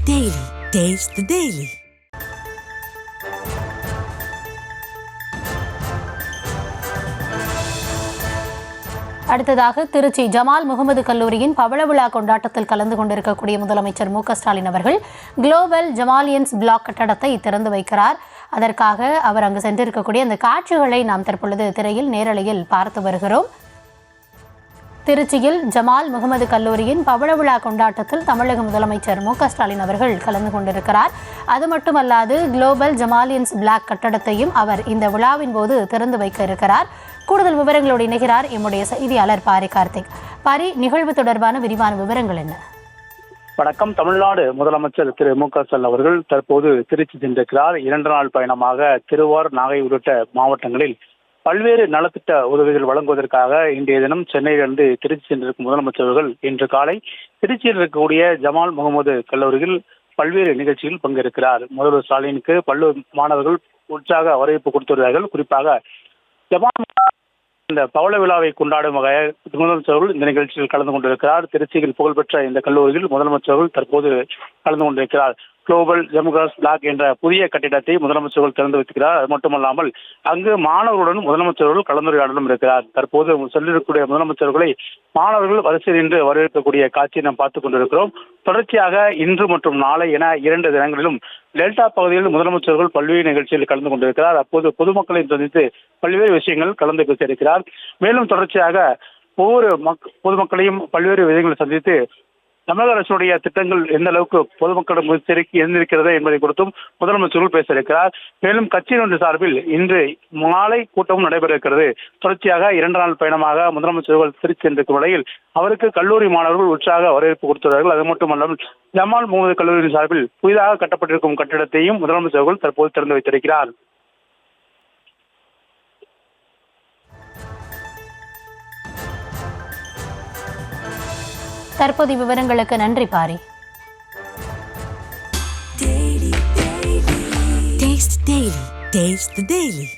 Daily. Taste the Daily. அடுத்ததாக Trichy Jamal Mohammed கல்லூரியின் பவள விழா கொண்டாட்டத்தில் கலந்து கொண்டிருக்கக்கூடிய முதலமைச்சர் மு.க.ஸ்டாலின் அவர்கள் குளோபல் ஜமாலியன்ஸ் பிளாக் கட்டடத்தை திறந்து வைக்கிறார். அதற்காக அவர் அங்கு சென்றிருக்கக்கூடிய அந்த காட்சிகளை நாம் தற்பொழுது திரையில் நேரலையில் பார்த்து வருகிறோம். திருச்சியில் ஜமால் முகமது கல்லூரியின் பவள விழா கொண்டாட்டத்தில் தமிழக முதலமைச்சர் மு.க.ஸ்டாலின் அவர்கள் கலந்து கொண்டிருக்கிறார். அது மட்டுமல்லாது குளோபல் ஜமாலியன்ஸ் பிளாக் கட்டடத்தையும் அவர் இந்த விழாவின் போது திறந்து வைக்க இருக்கிறார். கூடுதல் விவரங்களோடு இணைகிறார் எம்முடைய செய்தியாளர் பாரி கார்த்திக். பாரி, நிகழ்வு தொடர்பான விரிவான விவரங்கள் என்ன? வணக்கம். தமிழ்நாடு முதலமைச்சர் திரு மு.க.ஸ்டாலின் அவர்கள் தற்போது திருச்சி சென்றிருக்கிறார். 2 நாள் பயணமாக திருவாரூர், நாகை உள்ளிட்ட மாவட்டங்களில் பல்வேறு நலத்திட்ட உதவிகள் வழங்குவதற்காக இன்றைய தினம் சென்னையிலிருந்து திருச்சி சென்றிருக்கும் முதலமைச்சர் அவர்கள் இன்று காலை திருச்சியில் இருக்கக்கூடிய ஜமால் முகமது கல்லூரியில் பல்வேறு நிகழ்ச்சியில் பங்கேற்கிறார். முதல்வர் ஸ்டாலினுக்கு பல்வேறு மாணவர்கள் உற்சாக வரவேற்பு கொடுத்து வருகிறார்கள். குறிப்பாக ஜமால் இந்த பவள விழாவை கொண்டாடும் வகையில் முதலமைச்சர் அவர்கள் இந்த நிகழ்ச்சியில் கலந்து கொண்டிருக்கிறார். திருச்சியில் புகழ்பெற்ற இந்த கல்லூரியில் முதலமைச்சர் அவர்கள் தற்போது கலந்து கொண்டிருக்கிறார். குளோபல் ஜமாலியன்ஸ் பிளாக் என்ற புதிய கட்டிடத்தை முதலமைச்சர் அவர்கள் திறந்து வைக்கிறார். அது மட்டுமல்லாமல் அங்கு மாணவர்களுடன் முதலமைச்சர் அவர்கள் கலந்துரையாடலும் இருக்கிறார். தற்போது சென்றிருக்கக்கூடிய முதலமைச்சர்களை மாணவர்கள் வரிசையில் நின்று வரவேற்கக்கூடிய காட்சியை நாம் பார்த்துக் கொண்டிருக்கிறோம். தொடர்ச்சியாக இன்று மற்றும் நாளை என 2 தினங்களிலும் டெல்டா பகுதியில் முதலமைச்சர்கள் பல்வேறு நிகழ்ச்சியில் கலந்து கொண்டிருக்கிறார். அப்போது பொதுமக்களை சந்தித்து பல்வேறு விஷயங்கள் கலந்து பேசியிருக்கிறார். மேலும் தொடர்ச்சியாக ஒவ்வொரு பொதுமக்களையும் பல்வேறு விஷயங்களை சந்தித்து தமிழக அரசுடைய திட்டங்கள் எந்த அளவுக்கு பொதுமக்களிடம் இருந்திருக்கிறது என்பதை குறித்தும் முதலமைச்சர்கள் பேச இருக்கிறார். மேலும் கட்சியினுடைய சார்பில் இன்று மாலை கூட்டமும் நடைபெற இருக்கிறது. தொடர்ச்சியாக 2 நாள் பயணமாக முதலமைச்சர்கள் திருச்சி சென்றிருக்கும் நிலையில் அவருக்கு கல்லூரி மாணவர்கள் உற்சாக வரவேற்பு கொடுத்துள்ளார்கள். அது மட்டுமல்லாமல் ஜமால் முகமது கல்லூரியின் சார்பில் புதிதாக கட்டப்பட்டிருக்கும் கட்டிடத்தையும் முதலமைச்சர்கள் தற்போது திறந்து வைத்திருக்கிறார். தற்போது விவரங்களுக்கு நன்றி பாரி. Taste the Daily.